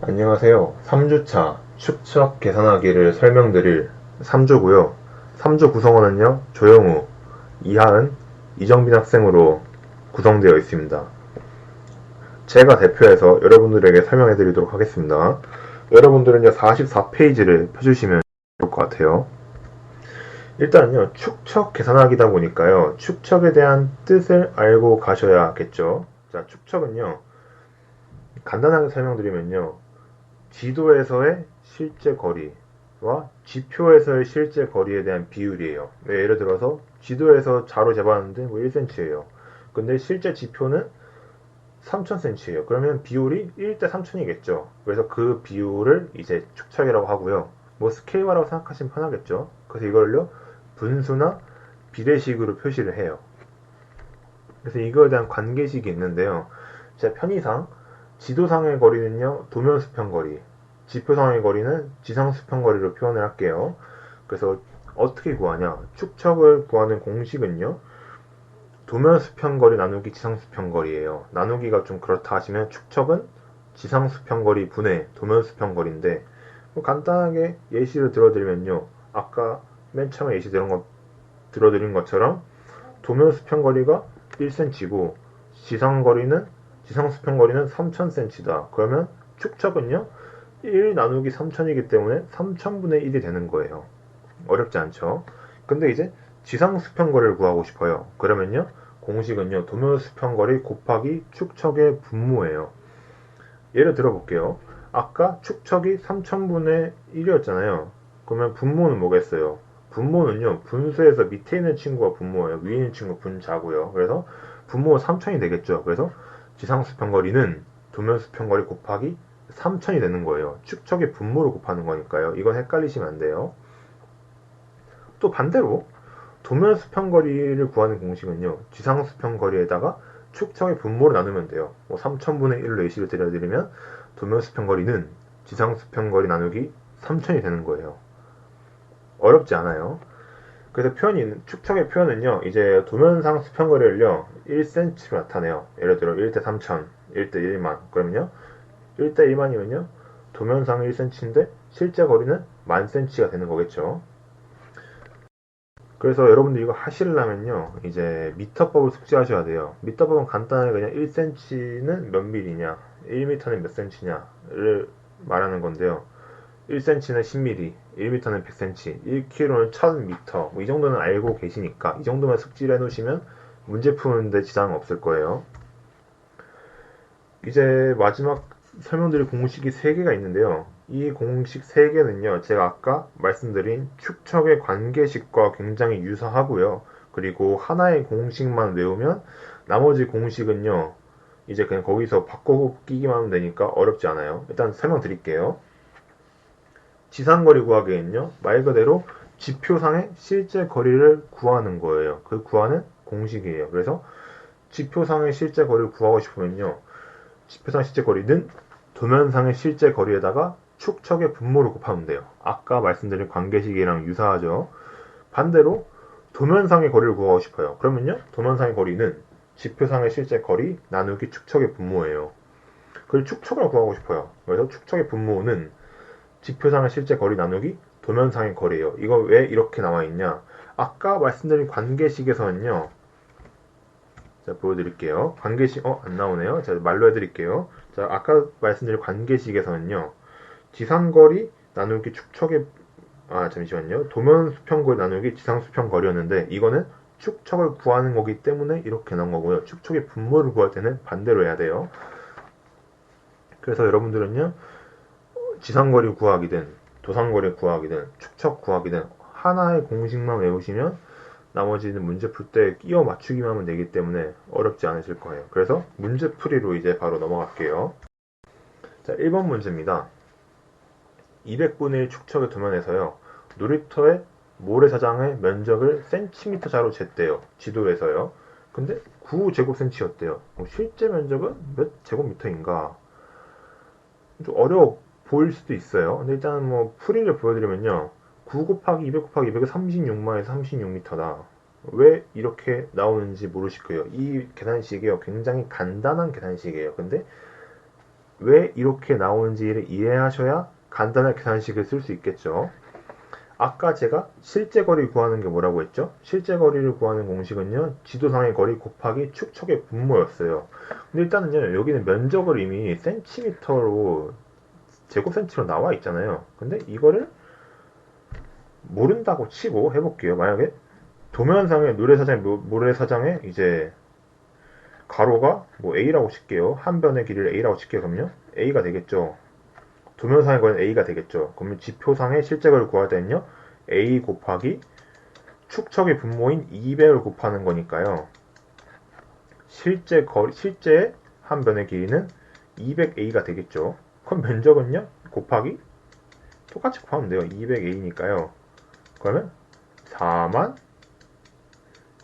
안녕하세요. 3주차 축척 계산하기를 설명드릴 3주고요. 3주 구성원은요, 조영우, 이하은, 이정빈 학생으로 구성되어 있습니다. 제가 대표해서 여러분들에게 설명해 드리도록 하겠습니다. 여러분들은요, 44페이지를 펴주시면 좋을 것 같아요. 일단은요, 축척 계산하기다 보니까요, 축척에 대한 뜻을 알고 가셔야겠죠. 자, 축척은요, 간단하게 설명드리면요, 지도에서의 실제 거리와 지표에서의 실제 거리에 대한 비율이에요. 네, 예를 들어서 지도에서 자로 재봤는데 뭐 1cm예요. 근데 실제 지표는 3000cm예요. 그러면 비율이 1대 3000이겠죠. 그래서 그 비율을 이제 축척이라고 하고요. 뭐 스케일화라고 생각하시면 편하겠죠. 그래서 이걸요 분수나 비례식으로 표시를 해요. 그래서 이거에 대한 관계식이 있는데요. 제 편의상 지도상의 거리는요 도면 수평 거리, 지표상의 거리는 지상 수평 거리로 표현을 할게요. 그래서 어떻게 구하냐? 축척을 구하는 공식은요 도면 수평 거리 나누기 지상 수평 거리예요. 나누기가 좀 그렇다 하시면 축척은 지상 수평 거리 분의 도면 수평 거리인데 뭐 간단하게 예시를 들어드리면요 아까 맨 처음에 예시 들어드린 것처럼 도면 수평 거리가 1cm고 지상 수평 거리는 3000cm다. 그러면 축척은요 1 나누기 3000이기 때문에 3000분의 1이 되는 거예요. 어렵지 않죠? 근데 이제 지상 수평 거리를 구하고 싶어요. 그러면요 공식은요 도면 수평 거리 곱하기 축척의 분모예요. 예를 들어 볼게요. 아까 축척이 3000분의 1이었잖아요. 그러면 분모는 뭐겠어요? 분모는요 분수에서 밑에 있는 친구가 분모예요. 위에 있는 친구 분자고요. 그래서 분모가 3000이 되겠죠. 그래서 지상 수평거리는 도면 수평거리 곱하기 3000이 되는 거예요. 축척의 분모를 곱하는 거니까요. 이건 헷갈리시면 안 돼요. 또 반대로 도면 수평거리를 구하는 공식은요. 지상 수평거리에다가 축척의 분모를 나누면 돼요. 뭐 3000분의 1로 예시를 드려드리면 도면 수평거리는 지상 수평거리 나누기 3000이 되는 거예요. 어렵지 않아요. 그래서 축척의 표현은요, 이제 도면상 수평거리를요, 1cm로 나타내요. 예를 들어 1대 3000, 1대 1만. 그러면요, 1대 1만이면요, 도면상 1cm인데 실제 거리는 10,000cm가 되는 거겠죠. 그래서 여러분들 이거 하시려면요, 이제 미터법을 숙지하셔야 돼요. 미터법은 간단하게 그냥 1cm는 몇 밀리냐, 1m는 몇 cm냐를 말하는 건데요. 1cm는 10mm, 1m는 100cm, 1km는 1000m, 뭐 이 정도는 알고 계시니까 이 정도만 숙지를 해놓으시면 문제 푸는데 지장은 없을 거예요. 이제 마지막 설명드릴 공식이 3개가 있는데요. 이 공식 3개는요, 제가 아까 말씀드린 축척의 관계식과 굉장히 유사하고요. 그리고 하나의 공식만 외우면 나머지 공식은요, 이제 그냥 거기서 바꿔 끼기만 하면 되니까 어렵지 않아요. 일단 설명드릴게요. 지상거리 구하기는요, 말 그대로 지표상의 실제 거리를 구하는 거예요. 그 구하는 공식이에요. 그래서 지표상의 실제 거리를 구하고 싶으면요, 지표상 실제 거리는 도면상의 실제 거리에다가 축척의 분모를 곱하면 돼요. 아까 말씀드린 관계식이랑 유사하죠. 반대로 도면상의 거리를 구하고 싶어요. 그러면요, 도면상의 거리는 지표상의 실제 거리 나누기 축척의 분모예요. 그리고 축척을 구하고 싶어요. 그래서 축척의 분모는 지표상의 실제 거리 나누기 도면상의 거리예요. 이거 왜 이렇게 나와 있냐? 아까 말씀드린 관계식에서는요. 자, 보여드릴게요. 관계식, 안 나오네요. 제가 말로 해드릴게요. 자, 아까 말씀드린 관계식에서는요. 지상거리 나누기 축척의, 잠시만요. 도면 수평거리 나누기 지상 수평거리였는데, 이거는 축척을 구하는 거기 때문에 이렇게 나온 거고요. 축척의 분모를 구할 때는 반대로 해야 돼요. 그래서 여러분들은요, 지상거리 구하기든, 도상거리 구하기든, 축척 구하기든, 하나의 공식만 외우시면 나머지는 문제 풀 때 끼워 맞추기만 하면 되기 때문에 어렵지 않으실 거예요. 그래서 문제풀이로 이제 바로 넘어갈게요. 자, 1번 문제입니다. 200분의 1 축척의 도면에서요. 놀이터의 모래사장의 면적을 센티미터자로 쟀대요. 지도에서요. 근데 9제곱센치였대요. 실제 면적은 몇 제곱미터인가? 좀 어려워 보일 수도 있어요. 근데 일단 뭐 풀이를 보여드리면요. 9 곱하기 200 곱하기 200은 36마에서 36m다. 왜 이렇게 나오는지 모르실 거예요. 이 계산식이요. 굉장히 간단한 계산식이에요. 근데 왜 이렇게 나오는지를 이해하셔야 간단한 계산식을 쓸 수 있겠죠. 아까 제가 실제 거리 구하는 게 뭐라고 했죠? 실제 거리를 구하는 공식은요, 지도상의 거리 곱하기 축척의 분모였어요. 근데 일단은요, 여기는 면적을 이미 센티미터로, 제곱센티로 나와 있잖아요. 근데 이거를 모른다고 치고 해볼게요. 만약에 도면상의 모래사장에 이제 가로가 뭐 A라고 칠게요. 한 변의 길이를 A라고 칠게요. 그럼요. A가 되겠죠. 도면상의 거리는 A가 되겠죠. 그러면 지표상의 실제거리를 구할 때는요. A 곱하기 축척의 분모인 200을 곱하는 거니까요. 실제 한 변의 길이는 200A가 되겠죠. 그럼 면적은요. 곱하기 똑같이 구하면 돼요. 200A니까요. 그러면 4만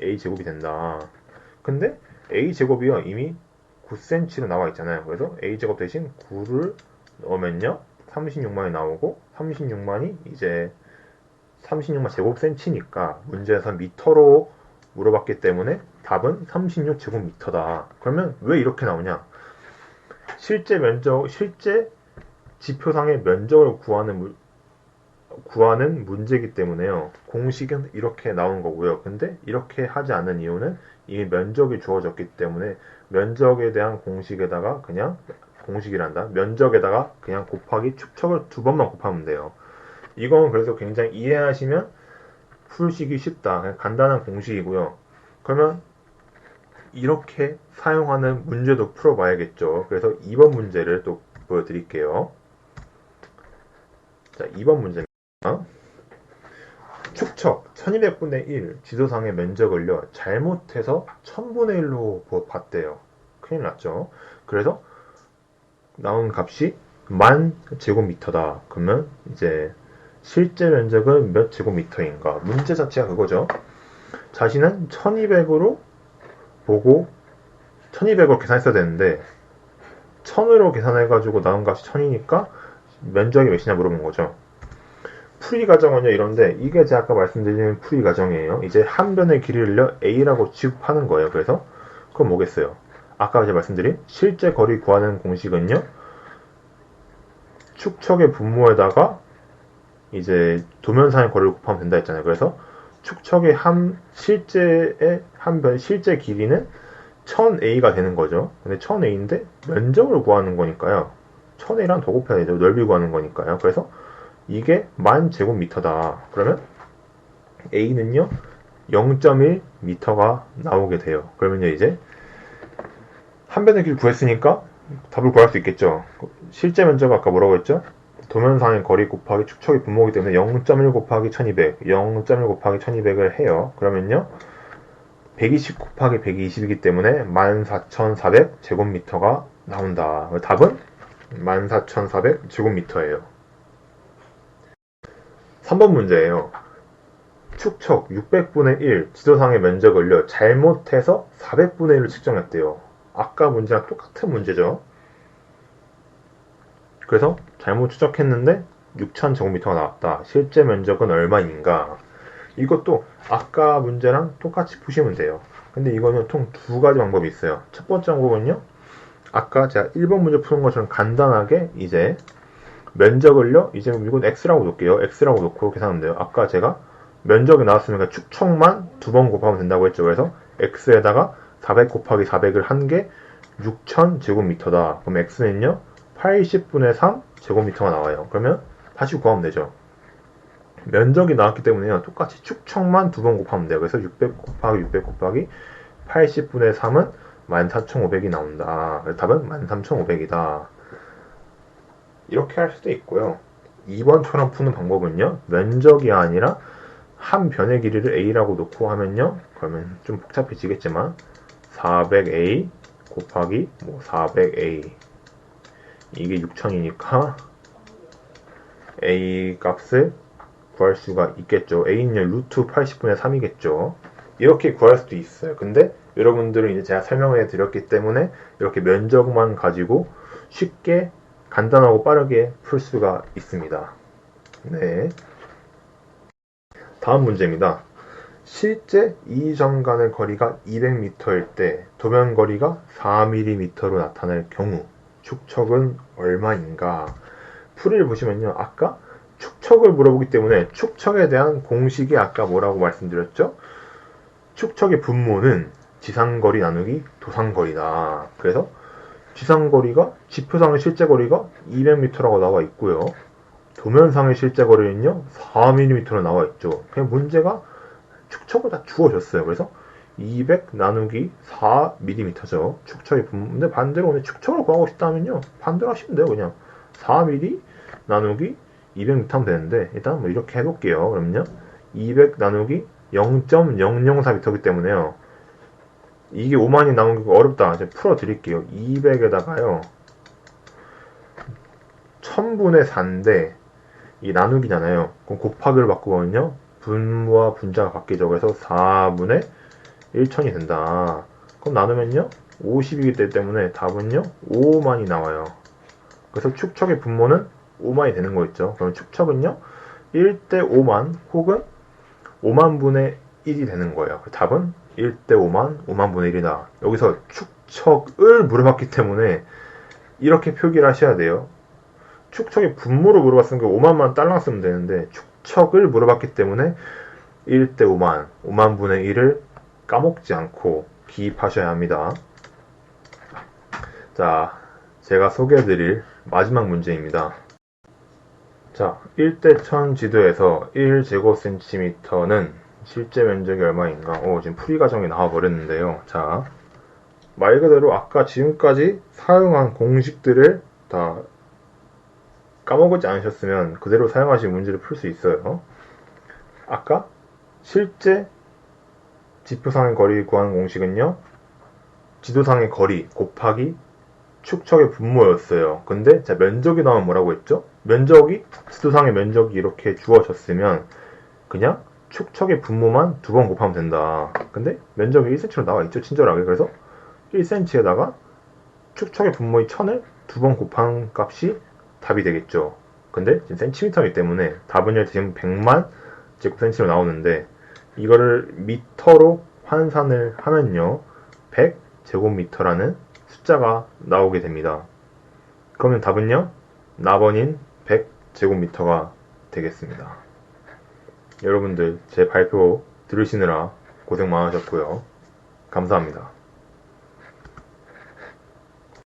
A제곱이 된다. 근데 A제곱이요. 이미 9cm로 나와 있잖아요. 그래서 A제곱 대신 9를 넣으면요. 36만이 나오고 36만이 이제 36만 제곱센치니까 문제에서 미터로 물어봤기 때문에 답은 36제곱미터다. 그러면 왜 이렇게 나오냐? 실제 지표상의 면적을 구하는 문제이기 때문에요. 공식은 이렇게 나온 거고요. 근데 이렇게 하지 않는 이유는 이미 면적이 주어졌기 때문에 면적에 대한 면적에다가 그냥 곱하기 축척을 두 번만 곱하면 돼요. 이건 그래서 굉장히 이해하시면 풀시기 쉽다. 그냥 간단한 공식이고요. 그러면 이렇게 사용하는 문제도 풀어봐야겠죠. 그래서 2번 문제를 또 보여드릴게요. 자, 2번 문제입니다. 축척 1200분의 1 지도상의 면적을요 잘못해서 1000분의 1로 봤대요. 큰일 났죠. 그래서 나온 값이 10,000제곱미터다. 그러면 이제 실제 면적은 몇 제곱미터인가? 문제 자체가 그거죠. 자신은 1200으로 보고 1200으로 계산했어야 되는데 1000으로 계산해가지고 나온 값이 1000이니까 면적이 몇이냐 물어본 거죠. 풀이 과정은요 이런데 이게 제가 아까 말씀드린 풀이 과정이에요. 이제 한 변의 길이를요 A라고 취급하는 거예요. 그래서 그건 뭐겠어요? 아까 제가 말씀드린 실제 거리 구하는 공식은요 축척의 분모에다가 이제 도면상의 거리를 곱하면 된다 했잖아요. 그래서 축척의 실제 길이는 1000A가 되는 거죠. 근데 1000A인데 면적을 구하는 거니까요. 1000A랑 더 곱해야 되죠. 넓이 구하는 거니까요. 그래서 이게 10,000제곱미터다. 그러면 A는요 0.1m가 나오게 돼요. 그러면요 이제 한 변의 길 구했으니까 답을 구할 수 있겠죠. 실제 면적 아까 뭐라고 했죠? 도면상의 거리 곱하기 축척의 분모이기 때문에 0.1 곱하기 1200, 0.1 곱하기 1200을 해요. 그러면요 120 곱하기 120이기 때문에 14,400제곱미터가 나온다. 답은 14,400제곱미터예요. 3번 문제예요. 축척 600분의 1 지도상의 면적을요 잘못해서 400분의 1을 측정했대요. 아까 문제랑 똑같은 문제죠. 그래서 잘못 추적했는데 6,000제곱미터가 나왔다. 실제 면적은 얼마인가? 이것도 아까 문제랑 똑같이 푸시면 돼요. 근데 이거는 총 두 가지 방법이 있어요. 첫 번째 방법은요. 아까 제가 1번 문제 푸는 것처럼 간단하게 이제 면적을요. 이제 이건 x라고 놓을게요. x라고 놓고 계산하면 돼요. 아까 제가 면적이 나왔으니까 축척만 두 번 곱하면 된다고 했죠. 그래서 x에다가 400 곱하기 400을 한 게 6,000제곱미터다. 그럼 x는요. 80분의 3 제곱미터가 나와요. 그러면 다시 구하면 되죠. 면적이 나왔기 때문에요. 똑같이 축척만 두 번 곱하면 돼요. 그래서 600 곱하기 600 곱하기 80분의 3은 14,500이 나온다. 답은 13,500이다. 이렇게 할 수도 있고요. 2번처럼 푸는 방법은요. 면적이 아니라 한 변의 길이를 A라고 놓고 하면요. 그러면 좀 복잡해지겠지만 400A 곱하기 400A 이게 6,000이니까 A 값을 구할 수가 있겠죠. A는요 루트 80분의 3이겠죠. 이렇게 구할 수도 있어요. 근데 여러분들은 이제 제가 설명해 드렸기 때문에 이렇게 면적만 가지고 쉽게 간단하고 빠르게 풀 수가 있습니다. 네. 다음 문제입니다. 실제 이 점 간의 거리가 200m일 때 도면 거리가 4mm로 나타날 경우 축척은 얼마인가? 풀이를 보시면요. 아까 축척을 물어보기 때문에 축척에 대한 공식이 아까 뭐라고 말씀드렸죠? 축척의 분모는 지상거리 나누기 도상거리다. 그래서 지상거리가 지표상의 실제거리가 200m라고 나와 있고요. 도면상의 실제거리는요 4mm로 나와 있죠. 그냥 문제가 축척을 다 주어졌어요. 그래서 200 나누기 4mm죠. 축척의 분모. 근데 반대로 오늘 축척을 구하고 싶다면요 반대로 하시면 돼요. 그냥 4mm 나누기 200m 하면 되는데 일단 뭐 이렇게 해볼게요. 그러면요 200 나누기 0.004m이기 때문에요. 이게 5만이 나오는 게 어렵다. 제가 풀어드릴게요. 200에다가요 1000분의 4인데 이 나누기잖아요. 그럼 곱하기를 바꾸면요 분모와 분자가 바뀌죠. 그래서 4분의 1000이 된다. 그럼 나누면요 50이기 때문에 답은요 5만이 나와요. 그래서 축척의 분모는 5만이 되는 거였죠. 그럼 축척은요 1대 5만 혹은 5만 분의 1이 되는 거예요. 답은 1대 5만 5만 분의 1이다. 여기서 축척을 물어봤기 때문에 이렇게 표기를 하셔야 돼요. 축척의 분모를 물어봤으면 5만만 딸랑 쓰면 되는데 축척을 물어봤기 때문에 1대 5만 5만 분의 1을 까먹지 않고 기입하셔야 합니다. 자, 제가 소개해드릴 마지막 문제입니다. 자, 1대 1000 지도에서 1제곱cm는 실제 면적이 얼마인가? 지금 풀이 과정이 나와버렸는데요. 자, 말 그대로 아까 지금까지 사용한 공식들을 다 까먹지 않으셨으면 그대로 사용하신 문제를 풀 수 있어요. 아까 실제 지표상의 거리 구하는 공식은요. 지도상의 거리 곱하기 축척의 분모였어요. 근데 자 면적이 나오면 뭐라고 했죠? 면적이 지도상의 면적이 이렇게 주어졌으면 그냥 축척의 분모만 2번 곱하면 된다. 근데 면적이 1cm로 나와 있죠. 친절하게. 그래서 1cm에다가 축척의 분모의 1000을 2번 곱한 값이 답이 되겠죠. 근데 지금 센티미터이기 때문에 답은요 지금 100만 제곱센티로 나오는데 이거를 미터로 환산을 하면요 100제곱미터라는 숫자가 나오게 됩니다. 그러면 답은요 나번인 100제곱미터가 되겠습니다. 여러분들 제 발표 들으시느라 고생 많으셨고요. 감사합니다.